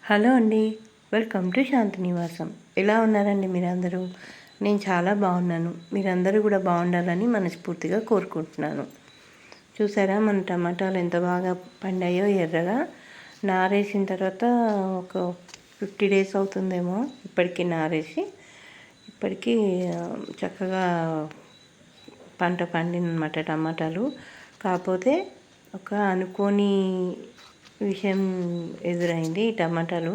Hello అండి. Welcome to శాంతి నివాసం. ఎలా ఉన్నారండి మీరందరూ? నేను చాలా బాగున్నాను. మీరందరూ కూడా బాగుండాలని మనస్ఫూర్తిగా కోరుకుంటున్నాను. చూసారా మన టమాటాలు ఎంత బాగా పండాయో ఎర్రగా. నారేసిన తర్వాత ఒక 50 డేస్ అవుతుందేమో ఇప్పటికీ నారేసి. ఇప్పటికీ చక్కగా పంట పండిందన్నమాట టమాటాలు. కాకపోతే ఒక అనుకోని విషయం ఎదురైంది. ఈ టమాటాలు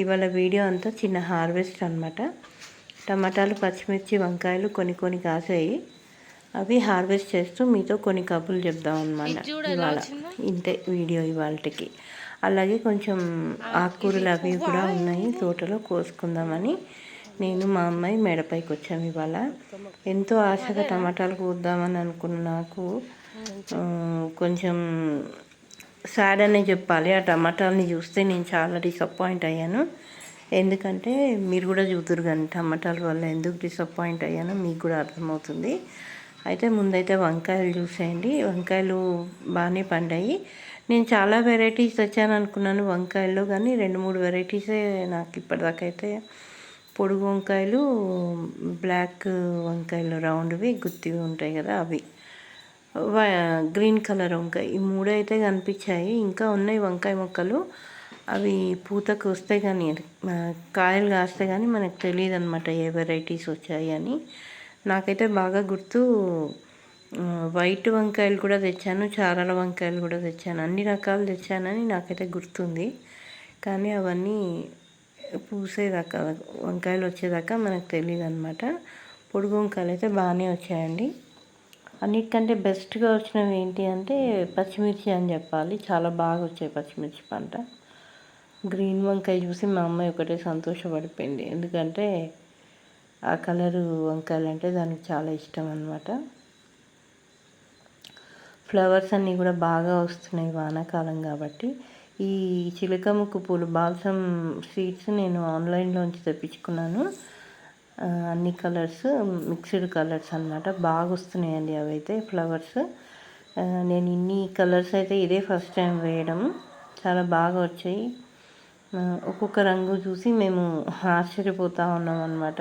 ఇవాళ వీడియో అంతా చిన్న హార్వెస్ట్ అనమాట. టమాటాలు, పచ్చిమిర్చి, వంకాయలు కొన్ని కాసాయి. అవి హార్వెస్ట్ చేస్తూ మీతో కొన్ని కబుర్లు చెప్దాం అనమాట ఇవాళ. ఇంతే వీడియో ఇవాళకి. అలాగే కొంచెం ఆకుకూరలు అవి కూడా ఉన్నాయి తోటలో, కోసుకుందామని నేను మా అమ్మాయి మేడపైకి వచ్చాము ఇవాళ. ఎంతో ఆశగా టమాటాలు కోద్దామని అనుకున్న నాకు కొంచెం సాడ్ అనే చెప్పాలి. ఆ టమాటాలని చూస్తే నేను చాలా డిసప్పాయింట్ అయ్యాను. ఎందుకంటే మీరు కూడా చూతురు కానీ టమాటాల వల్ల ఎందుకు డిసప్పాయింట్ అయ్యానో మీకు కూడా అర్థమవుతుంది. అయితే ముందైతే వంకాయలు చూసేయండి. వంకాయలు బాగానే పండాయి. నేను చాలా వెరైటీస్ తెచ్చాను అనుకున్నాను వంకాయల్లో, కానీ 2-3 వెరైటీసే నాకు ఇప్పటిదాకా అయితే. పొడుగు వంకాయలు, బ్లాక్ వంకాయలు రౌండ్వి గుత్తివి ఉంటాయి కదా అవి, గ్రీన్ కలర్ వంకాయ, ఈ 3 అయితే కనిపించాయి. ఇంకా ఉన్నాయి వంకాయ మొక్కలు. అవి పూతకు వస్తే కానీ కాయలు కాస్తే కానీ మనకు తెలియదు అనమాట ఏ వెరైటీస్ వచ్చాయి అని. నాకైతే బాగా గుర్తు వైట్ వంకాయలు కూడా తెచ్చాను, చారల వంకాయలు కూడా తెచ్చాను, అన్ని రకాలు తెచ్చానని నాకైతే గుర్తుంది. కానీ అవన్నీ పూసేదాకా, వంకాయలు వచ్చేదాకా మనకు తెలియదు అనమాట. పొడుగు వంకాయలు అయితే బాగానే వచ్చాయండి. అన్నిటికంటే బెస్ట్గా వచ్చినవి ఏంటి అంటే పచ్చిమిర్చి అని చెప్పాలి. చాలా బాగా వచ్చాయి పచ్చిమిర్చి పంట. గ్రీన్ వంకాయ చూసి మా అమ్మాయి ఒకటే సంతోషపడిపోయింది. ఎందుకంటే ఆ కలరు వంకాయలు అంటే దానికి చాలా ఇష్టం అన్నమాట. ఫ్లవర్స్ అన్నీ కూడా బాగా వస్తున్నాయి వానాకాలం కాబట్టి. ఈ చిలకముక్కు పూలు బాల్సమ్ సీడ్స్ నేను ఆన్లైన్లోంచి తెప్పించుకున్నాను. అన్ని కలర్స్, మిక్స్డ్ కలర్స్ అన్నమాట. బాగా వస్తున్నాయండి అవి అయితే ఫ్లవర్స్. నేను ఇన్ని కలర్స్ అయితే ఇదే ఫస్ట్ టైం వేయడం. చాలా బాగా వచ్చాయి. ఒక్కొక్క రంగు చూసి మేము ఆశ్చర్యపోతూ ఉన్నాం అన్నమాట.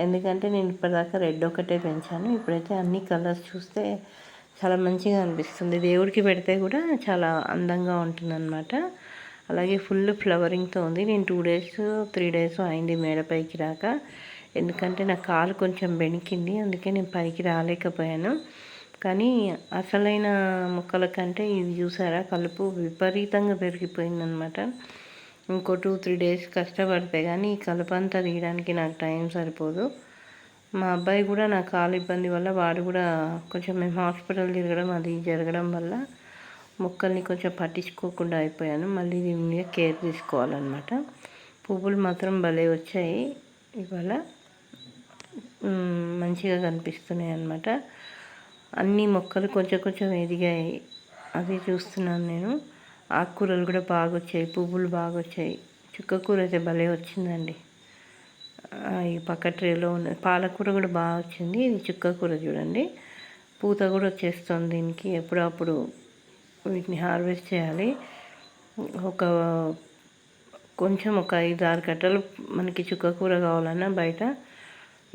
ఎందుకంటే నేను ఇప్పటిదాకా రెడ్ ఒకటే పెంచాను. ఇప్పుడైతే అన్ని కలర్స్ చూస్తే చాలా మంచిగా అనిపిస్తుంది. దేవుడికి పెడితే కూడా చాలా అందంగా ఉంటుందన్నమాట. అలాగే ఫుల్ ఫ్లవరింగ్తో ఉంది. నేను 2 డేస్ 3 డేస్ అయింది మేడపైకి రాక. ఎందుకంటే నా కాలు కొంచెం బెణికింది, అందుకే నేను పైకి రాలేకపోయాను. కానీ అసలైన మొక్కల కంటే ఇవి చూసారా, కలుపు విపరీతంగా పెరిగిపోయిందనమాట. ఇంకో 2-3 డేస్ కష్టపడితే కానీ ఈ కలుపు అంతా తీయడానికి నాకు టైం సరిపోదు. మా అబ్బాయి కూడా నా కాలు ఇబ్బంది వల్ల వాడు కూడా కొంచెం మేము హాస్పిటల్ తిరగడం అది జరగడం వల్ల మొక్కల్ని కొంచెం పట్టించుకోకుండా అయిపోయాను. మళ్ళీ దీని మీద కేర్ తీసుకోవాలన్నమాట. పువ్వులు మాత్రం భలే వచ్చాయి ఇవాళ, మంచిగా కనిపిస్తున్నాయి అన్నమాట. అన్ని మొక్కలు కొంచెం ఎదిగాయి, అది చూస్తున్నాను నేను. ఆకుకూరలు కూడా బాగా వచ్చాయి, పువ్వులు బాగా వచ్చాయి. చుక్కకూర అయితే భలే వచ్చిందండి. ఈ పక్క ట్రేలో ఉన్న పాలకూర కూడా బాగా వచ్చింది. ఇది చుక్కకూర చూడండి, పూత కూడా వచ్చేస్తుంది దీనికి. ఎప్పుడప్పుడు వీటిని హార్వెస్ట్ చేయాలి. కొంచెం ఒక 5-6 కట్టలు మనకి చుక్కకూర కావాలన్నా బయట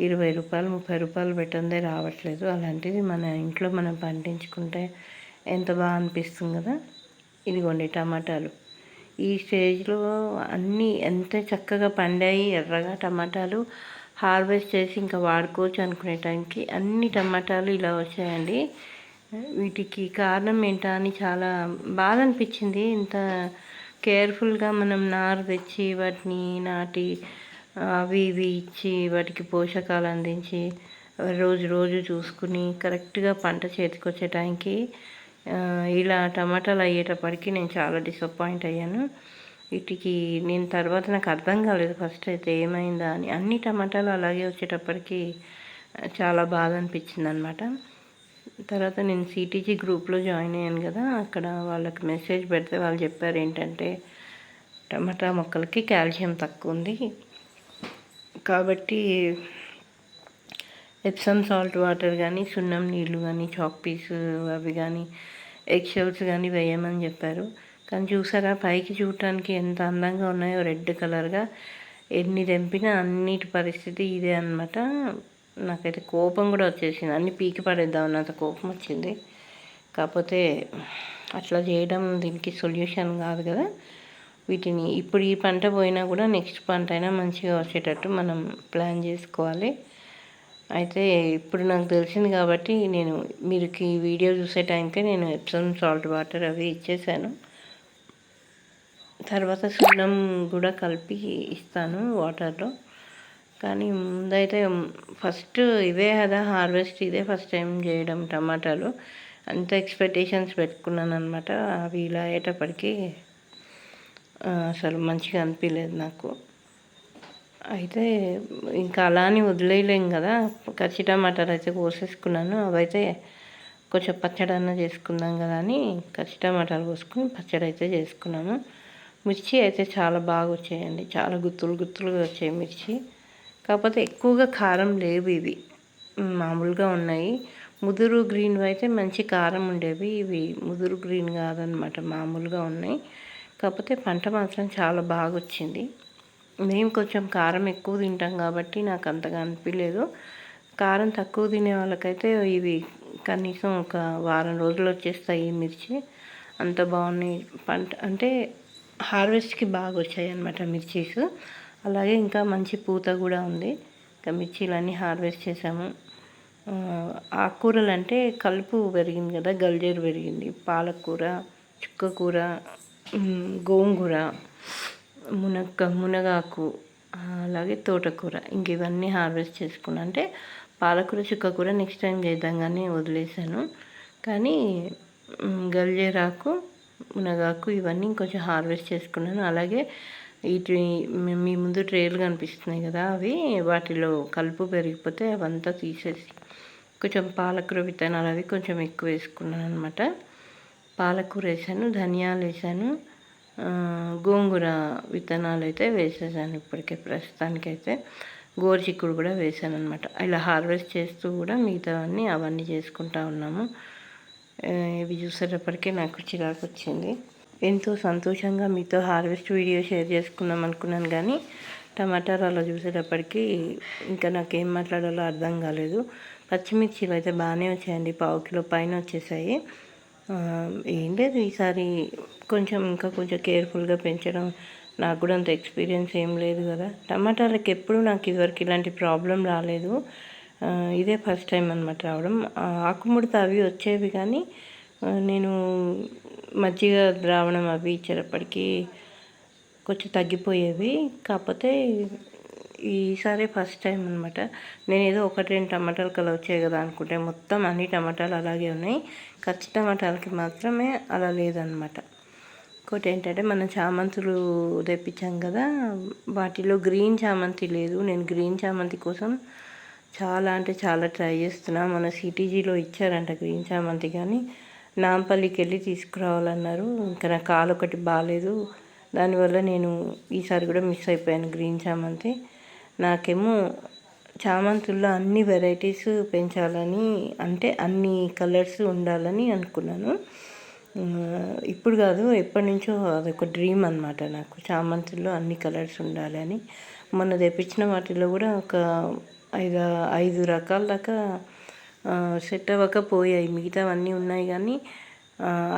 20 రూపాయలు 30 రూపాయలు పెట్టందే రావట్లేదు. అలాంటిది మన ఇంట్లో మనం పండించుకుంటే ఎంత బాగా అనిపిస్తుంది కదా. ఇదిగోండి టమాటాలు ఈ స్టేజ్లో అన్నీ ఎంత చక్కగా పండాయి ఎర్రగా టమాటాలు. హార్వెస్ట్ చేసి ఇంకా వాడుకోవచ్చు అనుకునే టైంకి అన్ని టమాటాలు ఇలా వచ్చాయండి. వీటికి కారణం ఏంటా అని చాలా బాధ అనిపించింది. ఇంత కేర్ఫుల్గా మనం నారు తెచ్చి వాటిని నాటి అవి ఇవి ఇచ్చి వాటికి పోషకాలు అందించి రోజు చూసుకుని కరెక్ట్గా పంట చేతికి వచ్చే టైంకి ఇలా టమాటాలు అయ్యేటప్పటికి నేను చాలా డిసప్పాయింట్ అయ్యాను. వీటికి నేను తర్వాత నాకు అర్థం కాలేదు ఫస్ట్ అయితే ఏమైందా అని. అన్ని టమాటాలు అలాగే వచ్చేటప్పటికి చాలా బాధ అనిపించింది అనమాట. తర్వాత నేను సిటీజీ గ్రూప్లో జాయిన్ అయ్యాను కదా, అక్కడ వాళ్ళకి మెసేజ్ పెడితే వాళ్ళు చెప్పారు ఏంటంటే టమాటా మొక్కలకి కాల్షియం తక్కువ ఉంది కాబట్టి ఎప్సమ్ సాల్ట్ వాటర్ కానీ, సున్నం నీళ్ళు కానీ, చాక్ పీస్ అవి కానీ, ఎగ్ షెల్స్ కానీ వేయమని చెప్పారు. కానీ చూసారా పైకి చూడటానికి ఎంత అందంగా ఉన్నాయో రెడ్ కలర్గా. ఎన్ని తెంపినా అన్నిటి పరిస్థితి ఇదే అనమాట. నాకైతే కోపం కూడా వచ్చేసింది, అన్ని పీకి పడేద్దాం అన్నంత కోపం వచ్చింది. కాకపోతే అట్లా చేయడం దీనికి సొల్యూషన్ కాదు కదా. వీటిని ఇప్పుడు ఈ పంట పోయినా కూడా నెక్స్ట్ పంట అయినా మంచిగా వచ్చేటట్టు మనం ప్లాన్ చేసుకోవాలి. అయితే ఇప్పుడు నాకు తెలిసింది కాబట్టి నేను మీరు ఈ వీడియో చూసే టైంకే నేను ఎప్సమ్ సాల్ట్ వాటర్ అవి ఇచ్చేసాను. తర్వాత సున్నం కూడా కలిపి ఇస్తాను వాటర్లో. కానీ ముందైతే ఫస్ట్ ఇవే కదా హార్వెస్ట్, ఇదే ఫస్ట్ టైం చేయడం టమాటాలు. అంత ఎక్స్పెక్టేషన్స్ పెట్టుకున్నాను అనమాట. అవి ఇలా అయ్యేటప్పటికి అసలు మంచిగా అనిపించలేదు నాకు. అయితే ఇంకా అలా అని వదిలేయలేం కదా. కచ్చి టమాటాలు అయితే కోసేసుకున్నాను. అవైతే కొంచెం పచ్చడి అన్న చేసుకుందాం కదా అని కచ్చి టమాటాలు కోసుకుని పచ్చడి అయితే చేసుకున్నాము. మిర్చి అయితే చాలా బాగా వచ్చాయండి, చాలా గుత్తులు గుత్తులుగా వచ్చాయి మిర్చి. కాకపోతే ఎక్కువగా కారం లేవు ఇవి, మామూలుగా ఉన్నాయి. ముదురు గ్రీన్ అయితే మంచి కారం ఉండేవి, ఇవి ముదురు గ్రీన్ కాదనమాట, మామూలుగా ఉన్నాయి. కాకపోతే పంట మాత్రం చాలా బాగా వచ్చింది. మేము కొంచెం కారం ఎక్కువ తింటాం కాబట్టి నాకు అంతగా అనిపించలేదు. కారం తక్కువ తినే వాళ్ళకైతే ఇవి కనీసం ఒక వారం రోజులు వచ్చేస్తాయి ఈ మిర్చి. అంత బాగున్నాయి పంట, అంటే హార్వెస్ట్కి బాగా వచ్చాయి అన్నమాట మిర్చీస్. అలాగే ఇంకా మంచి పూత కూడా ఉంది. ఇంకా మిర్చీలన్నీ హార్వెస్ట్ చేసాము. ఆకుకూరలు అంటే కలుపు పెరిగింది కదా, గల్జేరు పెరిగింది, పాలకూర, చుక్కకూర, గోంగూర, మునగాకు, అలాగే తోటకూర, ఇంక ఇవన్నీ హార్వెస్ట్ చేసుకున్నా. అంటే పాలకూర చుక్కకూర నెక్స్ట్ టైం చేద్దాం కానీ వదిలేసాను. కానీ గల్జేరాకు, మునగాకు ఇవన్నీ కొంచెం హార్వెస్ట్ చేసుకున్నాను. అలాగే వీటి మీ ముందు ట్రేలు కనిపిస్తున్నాయి కదా, అవి వాటిలో కలుపు పెరిగిపోతే అవంతా తీసేసి కొంచెం పాలకూర విత్తనాలు అవి కొంచెం ఎక్కువ వేసుకున్నాను అనమాట. పాలకూర వేసాను, ధనియాలు వేసాను, గోంగూర విత్తనాలు అయితే వేసేసాను ఇప్పటికే ప్రస్తుతానికైతే. గోరుచిక్కుడు కూడా వేసాను అనమాట. ఇలా హార్వెస్ట్ చేస్తూ కూడా మిగతావన్నీ అవన్నీ చేసుకుంటా ఉన్నాము. ఇవి చూసేటప్పటికే నాకు చిరాకు వచ్చింది. ఎంతో సంతోషంగా మీతో హార్వెస్ట్ వీడియో షేర్ చేసుకుందాం అనుకున్నాను, కానీ టమాటాలు అలా చూసేటప్పటికి ఇంకా నాకేం మాట్లాడాలో అర్థం కాలేదు. పచ్చిమిర్చిలు అయితే బాగానే వచ్చాయండి, 1/2 కిలో పైన వచ్చేసాయి. ఏం లేదు, ఈసారి ఇంకా కొంచెం కేర్ఫుల్గా పెంచడం. నాకు కూడా అంత ఎక్స్పీరియన్స్ ఏం లేదు కదా టమాటాలకి. ఎప్పుడు నాకు ఇదివరకు ఇలాంటి ప్రాబ్లం రాలేదు, ఇదే ఫస్ట్ టైం అనమాట రావడం. ఆకుముడత అవి వచ్చేవి కానీ నేను మజ్జిగ ద్రావణం అవి ఇచ్చేటప్పటికి కొంచెం తగ్గిపోయేవి. కాకపోతే ఈసారి ఫస్ట్ టైం అనమాట. నేను ఏదో 1-2 టమాటాలు కలా వచ్చాయి కదా అనుకుంటే మొత్తం అన్ని టమాటాలు అలాగే ఉన్నాయి. కచ్చి టమాటాలకి మాత్రమే అలా లేదనమాట. ఇంకోటి ఏంటంటే మనం చామంతులు తెప్పించాం కదా, వాటిలో గ్రీన్ చామంతి లేదు. నేను గ్రీన్ చామంతి కోసం చాలా అంటే చాలా ట్రై చేస్తున్నా. మన సిటీజీలో ఇచ్చారంట గ్రీన్ చామంతి, కానీ నాంపల్లికి వెళ్ళి తీసుకురావాలన్నారు. ఇంకా నా కాలు ఒకటి బాగాలేదు, దానివల్ల నేను ఈసారి కూడా మిస్ అయిపోయాను గ్రీన్ చామంతి. నాకేమో చామంతుల్లో అన్ని వెరైటీస్ పెంచాలని, అంటే అన్ని కలర్స్ ఉండాలని అనుకున్నాను. ఇప్పుడు కాదు, ఎప్పటి నుంచో అదొక డ్రీమ్ అనమాట నాకు, చామంతుల్లో అన్ని కలర్స్ ఉండాలి అని. మొన్న తెప్పించిన వాటిలో కూడా ఒక 5 రకాల దాకా సెట్ అవ్వకపోయాయి. మిగతావన్నీ ఉన్నాయి కానీ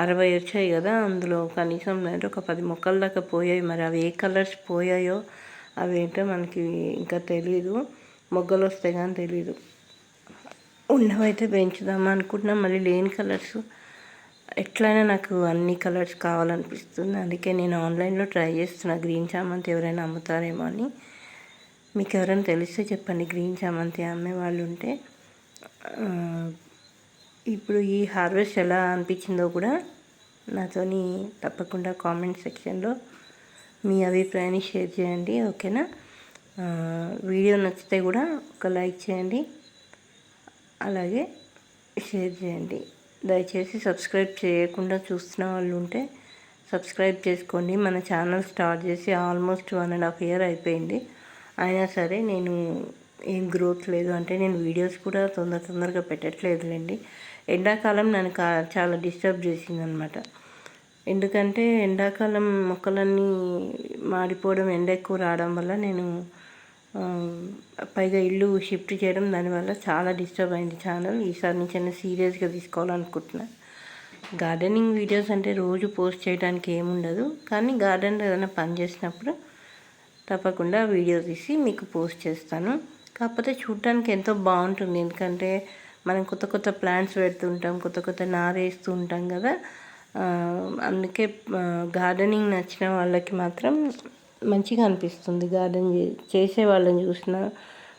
60 వచ్చాయి కదా, అందులో కనీసం ఒక 10 మొక్కల దాకా పోయాయి. మరి అవి ఏ కలర్స్ పోయాయో అవేంటో మనకి ఇంకా తెలీదు, మొగ్గలు వస్తాయి కానీ తెలీదు. ఉన్నవైతే పెంచుదాం అనుకుంటున్నాం, మళ్ళీ లేని కలర్స్ ఎట్లయినా నాకు అన్ని కలర్స్ కావాలనిపిస్తుంది. అందుకే నేను ఆన్లైన్లో ట్రై చేస్తున్నా గ్రీన్ చామంతి ఎవరైనా అమ్ముతారేమో అని. మీకు ఎవరైనా తెలిస్తే చెప్పండి, గ్రీన్ చామంతి అమ్మే వాళ్ళు ఉంటే. ఇప్పుడు ఈ హార్వెస్ట్ ఎలా అనిపించిందో కూడా నాతోని తప్పకుండా కామెంట్ సెక్షన్లో మీ అభిప్రాయాన్ని షేర్ చేయండి, ఓకేనా. వీడియో నచ్చితే కూడా ఒక లైక్ చేయండి, అలాగే షేర్ చేయండి. దయచేసి సబ్స్క్రైబ్ చేయకుండా చూస్తున్న వాళ్ళు ఉంటే సబ్స్క్రైబ్ చేసుకోండి. మన ఛానల్ స్టార్ట్ చేసి ఆల్మోస్ట్ 1.5 year అయిపోయింది. అయినా సరే నేను ఏం గ్రోత్ లేదు, అంటే నేను వీడియోస్ కూడా తొందరగా పెట్టట్లేదులేండి. ఎండాకాలం నన్ను చాలా డిస్టర్బ్ చేసిందనమాట. ఎందుకంటే ఎండాకాలం మొక్కలన్నీ మాడిపోవడం, ఎండ ఎక్కువ రావడం వల్ల నేను పైగా ఇల్లు షిఫ్ట్ చేయడం, దానివల్ల చాలా డిస్టర్బ్ అయింది ఛానల్. ఈసారి నుంచి సీరియస్గా తీసుకోవాలనుకుంటున్నా. గార్డెనింగ్ వీడియోస్ అంటే రోజు పోస్ట్ చేయడానికి ఏముండదు, కానీ గార్డెన్లో ఏదైనా పని చేసినప్పుడు తప్పకుండా వీడియో తీసి మీకు పోస్ట్ చేస్తాను. కాకపోతే చూడటానికి ఎంతో బాగుంటుంది, ఎందుకంటే మనం కొత్త కొత్త ప్లాంట్స్ పెడుతుంటాం, కొత్త కొత్త నారు వేస్తూ ఉంటాం కదా. అందుకే గార్డెనింగ్ నచ్చిన వాళ్ళకి మాత్రం మంచిగా అనిపిస్తుంది. గార్డెన్ చేసే వాళ్ళని చూసినా,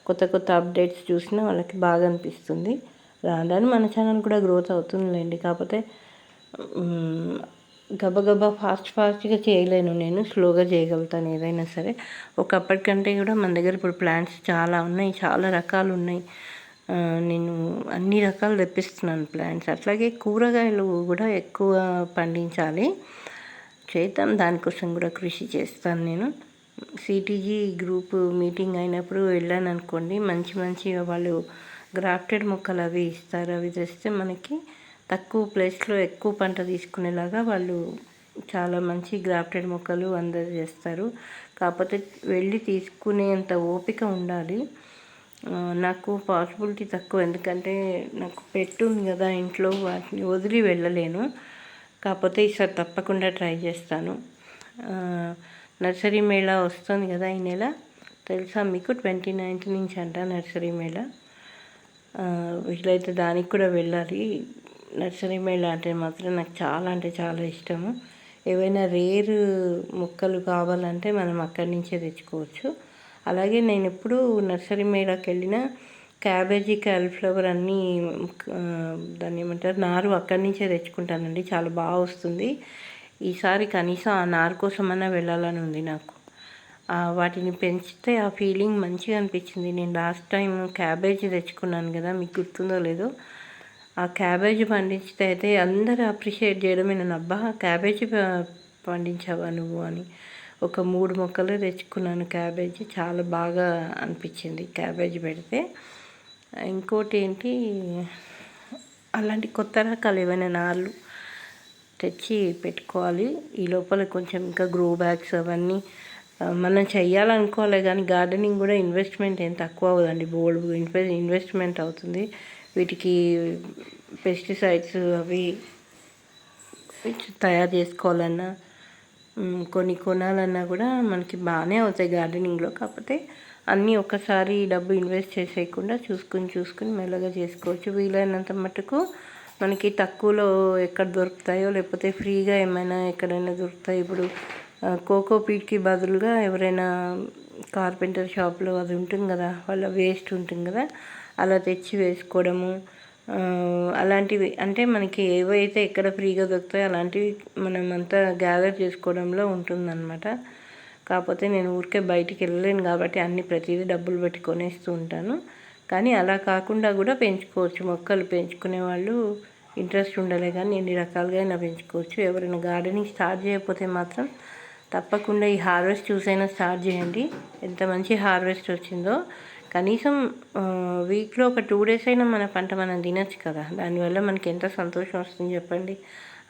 కొత్త కొత్త అప్డేట్స్ చూసినా వాళ్ళకి బాగా అనిపిస్తుంది. రాను మన ఛానల్ కూడా గ్రోత్ అవుతుందిలేండి. కాకపోతే గబగబా ఫాస్ట్గా చేయలేను, నేను స్లోగా చేయగలుగుతాను ఏదైనా సరే. ఒకప్పటికంటే కూడా మన దగ్గర ఇప్పుడు ప్లాంట్స్ చాలా ఉన్నాయి, చాలా రకాలు ఉన్నాయి. నేను అన్ని రకాలు తెప్పిస్తున్నాను ప్లాంట్స్. అట్లాగే కూరగాయలు కూడా ఎక్కువ పండించాలి, చేద్దాం, దానికోసం కూడా కృషి చేస్తాను నేను. సిటీజీ గ్రూప్ మీటింగ్ అయినప్పుడు వెళ్ళాను అనుకోండి, మంచి వాళ్ళు గ్రాఫ్టెడ్ మొక్కలు అవి ఇస్తారు. అవి తెస్తే మనకి తక్కువ ప్లేస్లో ఎక్కువ పంట తీసుకునేలాగా వాళ్ళు చాలా మంచి గ్రాఫ్టెడ్ మొక్కలు అందజేస్తారు. కాకపోతే వెళ్ళి తీసుకునేంత ఓపిక ఉండాలి. నాకు పాసిబిలిటీ తక్కువ, ఎందుకంటే నాకు పెట్ ఉంది కదా ఇంట్లో, వాటిని వదిలి వెళ్ళలేను. కాకపోతే ఈసారి తప్పకుండా ట్రై చేస్తాను. నర్సరీ మేళా వస్తుంది కదా ఈ నెల, తెలుసా మీకు? 29th నుంచి అంట నర్సరీ మేళా. వీలైతే దానికి కూడా వెళ్ళాలి. నర్సరీ మేళా అంటే మాత్రం నాకు చాలా అంటే చాలా ఇష్టము. ఏవైనా రేర్ మొక్కలు కావాలంటే మనం అక్కడి నుంచే తెచ్చుకోవచ్చు. అలాగే నేను ఎప్పుడు నర్సరీ మేళాకి వెళ్ళిన క్యాబేజీ, కాలీఫ్లవర్ అన్నీ దాన్ని ఏమంటారు, నారు అక్కడి నుంచే తెచ్చుకుంటానండి. చాలా బాగా వస్తుంది. ఈసారి కనీసం ఆ నారు కోసమన్నా వెళ్ళాలని ఉంది నాకు. వాటిని పెంచితే ఆ ఫీలింగ్ మంచిగా అనిపించింది. నేను లాస్ట్ టైం క్యాబేజీ తెచ్చుకున్నాను కదా, మీకు గుర్తుందో లేదో. ఆ క్యాబేజీ పండించితే అయితే అందరూ అప్రిషియేట్ చేయడమే, నేను అబ్బా క్యాబేజీ పండించావా నువ్వు అని. ఒక 3 మొక్కలు తెచ్చుకున్నాను క్యాబేజీ, చాలా బాగా అనిపించింది క్యాబేజీ పెడితే. ఇంకోటి ఏంటి, అలాంటి కొత్త రకాలు ఏమైనా నార్లు తెచ్చి పెట్టుకోవాలి. ఈ లోపల కొంచెం ఇంకా గ్రో బ్యాగ్స్ అవన్నీ మనం చెయ్యాలనుకోవాలి, కానీ గార్డెనింగ్ కూడా ఇన్వెస్ట్మెంట్ ఏం తక్కువ అవ్వదండి, బోల్డ్ ఇన్వెస్ట్మెంట్ అవుతుంది. వీటికి పెస్టిసైడ్స్ అవి తయారు చేసుకోవాలన్నా, కొన్ని కొనాలన్నా కూడా మనకి బాగానే అవుతాయి గార్డెనింగ్లో. కాకపోతే అన్నీ ఒక్కసారి డబ్బు ఇన్వెస్ట్ చేసేయకుండా చూసుకుని మెల్లగా చేసుకోవచ్చు. వీలైనంత మటుకు మనకి తక్కువలో ఎక్కడ దొరుకుతాయో, లేకపోతే ఫ్రీగా ఏమైనా ఎక్కడైనా దొరుకుతాయి. ఇప్పుడు కోకోపీట్కి బదులుగా ఎవరైనా కార్పెంటర్ షాప్లో అది ఉంటుంది కదా, వాళ్ళ వేస్ట్ ఉంటుంది కదా, అలా తెచ్చి వేసుకోవడము. అలాంటివి అంటే మనకి ఏవైతే ఎక్కడ ఫ్రీగా దొరుకుతాయో అలాంటివి మనం అంతా గ్యాదర్ చేసుకోవడంలో ఉంటుందన్నమాట. కాకపోతే నేను ఊరికే బయటికి వెళ్ళలేను కాబట్టి అన్ని ప్రతిదీ డబ్బులు పెట్టి కొనేస్తూ ఉంటాను. కానీ అలా కాకుండా కూడా పెంచుకోవచ్చు. మొక్కలు పెంచుకునే వాళ్ళు ఇంట్రెస్ట్ ఉండాలి, కానీ ఎన్ని రకాలుగా అయినా పెంచుకోవచ్చు. ఎవరైనా గార్డెనింగ్ స్టార్ట్ చేయకపోతే మాత్రం తప్పకుండా ఈ హార్వెస్ట్ చూసైనా స్టార్ట్ చేయండి. ఎంత మంచి హార్వెస్ట్ వచ్చిందో. కనీసం వీక్లో ఒక 2 days అయినా మన పంట మనం తినచ్చు కదా, దానివల్ల మనకి ఎంత సంతోషం వస్తుంది చెప్పండి.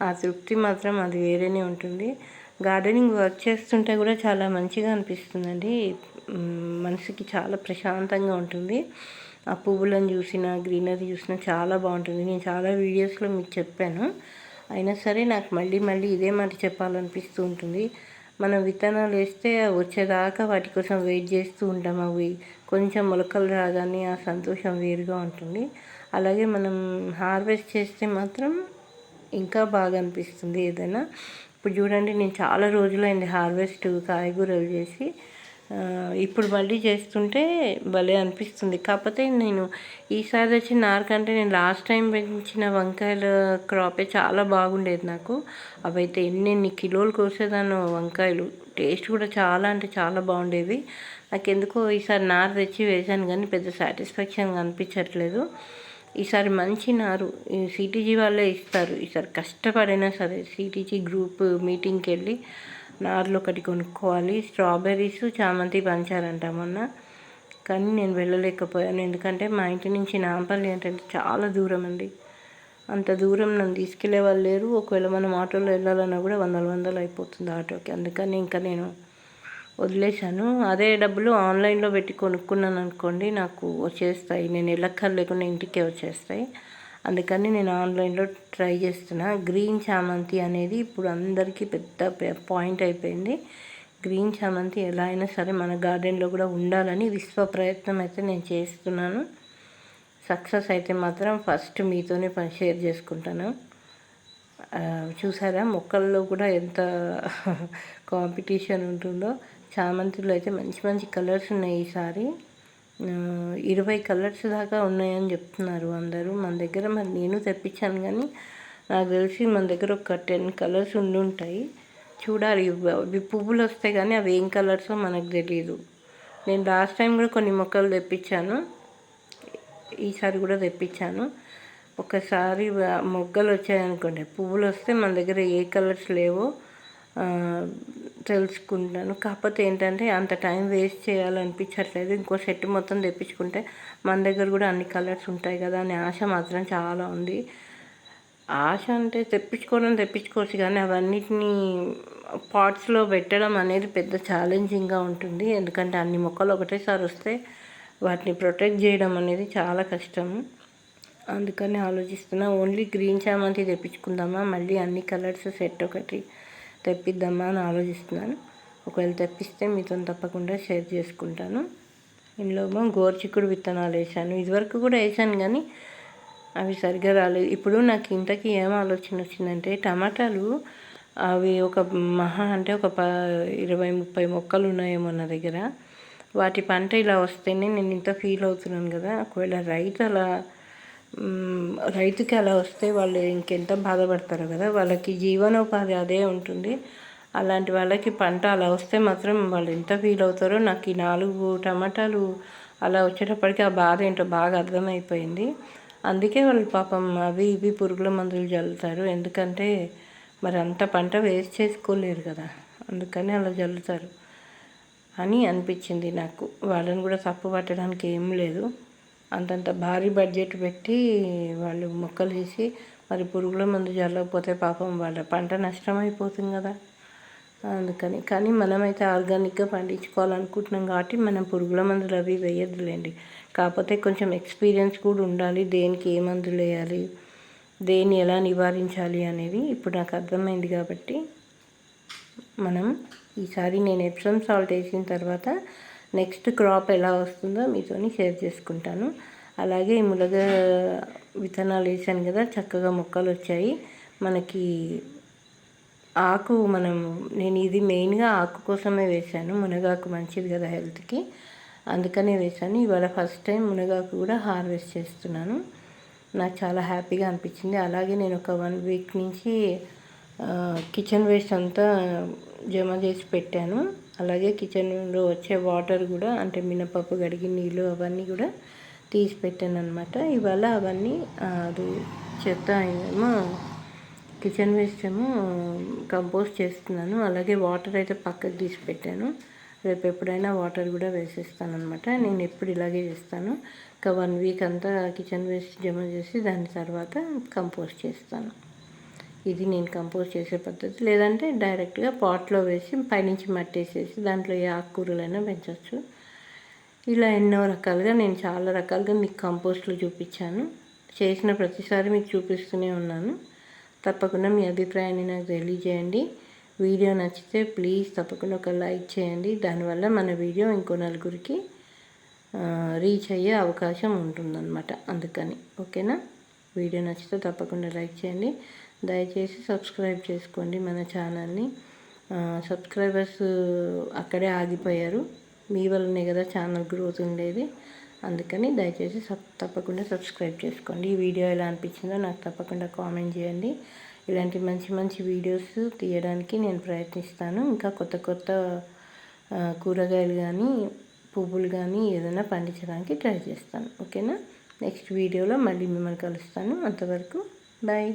ఆ తృప్తి మాత్రం అది వేరేనే ఉంటుంది. గార్డెనింగ్ వర్క్ చేస్తుంటే కూడా చాలా మంచిగా అనిపిస్తుందండి, మనసుకి చాలా ప్రశాంతంగా ఉంటుంది. ఆ పువ్వులను చూసినా, గ్రీనరీ చూసినా చాలా బాగుంటుంది. నేను చాలా వీడియోస్లో మీకు చెప్పాను, అయినా సరే నాకు మళ్ళీ ఇదే మాట చెప్పాలనిపిస్తూ ఉంటుంది. మనం విత్తనాలు వేస్తే వచ్చేదాకా వాటి కోసం వెయిట్ చేస్తూ ఉంటాం. అవి కొంచెం మొలకలు రాగానే ఆ సంతోషం వేరుగా ఉంటుంది. అలాగే మనం హార్వెస్ట్ చేస్తే మాత్రం ఇంకా బాగా అనిపిస్తుంది ఏదైనా. ఇప్పుడు చూడండి, నేను చాలా రోజులైంది హార్వెస్ట్ కాయగూరలు చేసి. ఇప్పుడు మళ్ళీ చేస్తుంటే భలే అనిపిస్తుంది. కాకపోతే నేను ఈసారి వచ్చిన నారు కంటే నేను లాస్ట్ టైం పెంచిన వంకాయల క్రాపే చాలా బాగుండేది నాకు. అవైతే ఎన్ని కిలోలు కోసేదాన్నో వంకాయలు. టేస్ట్ కూడా చాలా అంటే చాలా బాగుండేవి. నాకెందుకో ఈసారి నారు తెచ్చి వేశాను కానీ పెద్ద సాటిస్ఫాక్షన్గా అనిపించట్లేదు. ఈసారి మంచి నారు సిటీజీ వాళ్ళే ఇస్తారు. ఈసారి కష్టపడైనా సరే సిటీజీ గ్రూప్ మీటింగ్కి వెళ్ళి నార్లు ఒకటి కొనుక్కోవాలి. స్ట్రాబెర్రీస్, చామంతి పంచారంట మొన్న, కానీ నేను వెళ్ళలేకపోయాను. ఎందుకంటే మా ఇంటి నుంచి నాంపల్లి ఏంటంటే చాలా దూరం అండి. అంత దూరం నన్ను తీసుకెళ్లే వాళ్ళు లేరు. ఒకవేళ మనం ఆటోలో వెళ్ళాలన్నా కూడా వందలు అయిపోతుంది ఆటోకి. అందుకని ఇంకా నేను వదిలేశాను. అదే డబ్బులు ఆన్లైన్లో పెట్టి కొనుక్కున్నాను అనుకోండి, నాకు వచ్చేస్తాయి. నేను వెళ్ళక్కర్లేకుండా ఇంటికే వచ్చేస్తాయి. అందుకని నేను ఆన్లైన్లో ట్రై చేస్తున్నా. గ్రీన్ చామంతి అనేది ఇప్పుడు అందరికీ పెద్ద పాయింట్ అయిపోయింది. గ్రీన్ చామంతి ఎలా అయినా సరే మన గార్డెన్లో కూడా ఉండాలని విశ్వ ప్రయత్నం అయితే నేను చేస్తున్నాను. సక్సెస్ అయితే మాత్రం ఫస్ట్ మీతోనే షేర్ చేసుకుంటాను. చూసారా మొక్కల్లో కూడా ఎంత కాంపిటీషన్ ఉంటుందో. చామంతిలో అయితే మంచి మంచి కలర్స్ ఉన్నాయి ఈసారి. 20 కలర్స్ దాకా ఉన్నాయని చెప్తున్నారు అందరూ. మన దగ్గర మరి నేను తెప్పించాను కానీ నాకు తెలిసి మన దగ్గర ఒక 10 కలర్స్ ఉంటాయి. చూడాలి, ఇవి పువ్వులు వస్తాయి కానీ అవి ఏం కలర్సో మనకు తెలియదు. నేను లాస్ట్ టైం కూడా కొన్ని మొక్కలు తెప్పించాను, ఈసారి కూడా తెప్పించాను. ఒకసారి మొగ్గలు వచ్చాయనుకోండి, పువ్వులు వస్తే మన దగ్గర ఏ కలర్స్ లేవో తెలుసుకుంటాను. కాకపోతే ఏంటంటే అంత టైం వేస్ట్ చేయాలనిపించట్లేదు. ఇంకో సెట్ మొత్తం తెప్పించుకుంటే మన దగ్గర కూడా అన్ని కలర్స్ ఉంటాయి కదా అనే ఆశ మాత్రం చాలా ఉంది. ఆశ అంటే తెప్పించుకోవచ్చు కానీ అవన్నిటిని పాట్స్లో పెట్టడం అనేది పెద్ద ఛాలెంజింగ్గా ఉంటుంది. ఎందుకంటే అన్ని మొక్కలు ఒకటేసారి వస్తే వాటిని ప్రొటెక్ట్ చేయడం అనేది చాలా కష్టం. అందుకని ఆలోచిస్తున్నా, ఓన్లీ గ్రీన్ చామంతి తెప్పించుకుందామా, మళ్ళీ అన్ని కలర్స్ సెట్ ఒకటి తెప్పిద్దామా అని ఆలోచిస్తున్నాను. ఒకవేళ తెప్పిస్తే మీతో తప్పకుండా షేర్ చేసుకుంటాను. ఇందులో గోరుచిక్కుడు విత్తనాలు వేసాను. ఇదివరకు కూడా వేసాను కానీ అవి సరిగ్గా రాలేదు. ఇప్పుడు నాకు ఇంతకీ ఏం ఆలోచన వచ్చిందంటే, టమాటాలు అవి ఒక మహా అంటే ఒక 20-30 మొక్కలు ఉన్నాయేమో నా దగ్గర. వాటి పంట ఇలా వస్తేనే నేను ఇంత ఫీల్ అవుతున్నాను కదా. ఒకవేళ రైతుకి అలా వస్తే వాళ్ళు ఇంకెంత బాధపడతారు కదా. వాళ్ళకి జీవనోపాధి అదే ఉంటుంది. అలాంటి వాళ్ళకి పంట అలా వస్తే మాత్రం వాళ్ళు ఎంత ఫీల్ అవుతారో. నాకు ఈ 4 టమాటాలు అలా వచ్చేటప్పటికి ఆ బాధ ఏంటో బాగా అర్థమైపోయింది. అందుకే వాళ్ళు పాపం అవి ఇవి పురుగుల మందులు జల్లుతారు. ఎందుకంటే మరి అంత పంట వేస్ట్ చేసుకోలేరు కదా, అందుకని అలా జల్లుతారు అని అనిపించింది నాకు. వాళ్ళని కూడా తప్పు పట్టడానికి ఏం లేదు. అంతంత భారీ బడ్జెట్ పెట్టి వాళ్ళు మొక్కలు వేసి మరి పురుగుల మందు జల్లకపోతే పాపం వాళ్ళ పంట నష్టం అయిపోతుంది కదా. అందుకని కానీ మనమైతే ఆర్గానిక్గా పండించుకోవాలనుకుంటున్నాం కాబట్టి మనం పురుగుల మందులు అవి వేయద్దులేండి. కాకపోతే కొంచెం ఎక్స్పీరియన్స్ కూడా ఉండాలి, దేనికి ఏ మందులు వేయాలి, దేన్ని ఎలా నివారించాలి అనేది ఇప్పుడు నాకు అర్థమైంది. కాబట్టి మనం ఈసారి నేను ఎప్సమ్ సాల్ట్ వేసిన తర్వాత నెక్స్ట్ క్రాప్ ఎలా వస్తుందో మీతోని షేర్ చేసుకుంటాను. అలాగే మునగ విత్తనాలు వేసాను కదా, చక్కగా మొక్కలు వచ్చాయి. మనకి ఆకు నేను ఇది మెయిన్గా ఆకు కోసమే వేశాను. మునగాకు మంచిది కదా హెల్త్కి, అందుకనే వేశాను. ఇవాళ ఫస్ట్ టైం మునగాకు కూడా హార్వెస్ట్ చేస్తున్నాను. నాకు చాలా హ్యాపీగా అనిపించింది. అలాగే నేను ఒక 1 వీక్ నుంచి కిచెన్ వేస్ట్ అంతా జమ చేసి పెట్టాను. అలాగే కిచెన్లో వచ్చే వాటర్ కూడా, అంటే మినపప్పు కడిగిన నీళ్ళు అవన్నీ కూడా తీసి పెట్టాను అనమాట. ఇవాళ అవన్నీ అది చెత్త ఏమో కిచెన్ వేస్ట్ ఏమో కంపోస్ట్ చేస్తున్నాను. అలాగే వాటర్ అయితే పక్కకు తీసి పెట్టాను. రేపు ఎప్పుడైనా వాటర్ కూడా వేసేస్తాను అనమాట. నేను ఎప్పుడు ఇలాగే చేస్తాను. ఒక 1 వీక్ అంతా కిచెన్ వేస్ట్ జమ చేసి దాని తర్వాత కంపోస్ట్ చేస్తాను. ఇది నేను కంపోస్ట్ చేసే పద్ధతి. లేదంటే డైరెక్ట్గా పాట్లో వేసి పైనుంచి మట్టి వేసేసి దాంట్లో ఏ ఆకుకూరలైనా పెంచవచ్చు. ఇలా ఎన్నో రకాలుగా నేను చాలా రకాలుగా మీకు కంపోస్ట్లు చూపించాను. చేసిన ప్రతిసారి మీకు చూపిస్తూనే ఉన్నాను. తప్పకుండా మీ అభిప్రాయాన్ని నాకు తెలియజేయండి. వీడియో నచ్చితే ప్లీజ్ తప్పకుండా ఒక లైక్ చేయండి. దానివల్ల మన వీడియో ఇంకో నలుగురికి రీచ్ అయ్యే అవకాశం ఉంటుందన్నమాట. అందుకని ఓకేనా. వీడియో నచ్చితే తప్పకుండా లైక్ చేయండి. దయచేసి సబ్స్క్రైబ్ చేసుకోండి మన ఛానల్ని. సబ్స్క్రైబర్స్ అక్కడే ఆగిపోయారు. మీ వల్లనే కదా ఛానల్ గ్రోత్ ఉండేది. అందుకని దయచేసి తప్పకుండా సబ్స్క్రైబ్ చేసుకోండి. ఈ వీడియో ఎలా అనిపించిందో నాకు తప్పకుండా కామెంట్ చేయండి. ఇలాంటి మంచి మంచి వీడియోస్ తీయడానికి నేను ప్రయత్నిస్తాను. ఇంకా కొత్త కొత్త కూరగాయలు కానీ పువ్వులు కానీ ఏదైనా పండించడానికి ట్రై చేస్తాను. ఓకేనా. నెక్స్ట్ వీడియోలో మళ్ళీ మిమ్మల్ని కలుస్తాను. అంతవరకు బాయ్.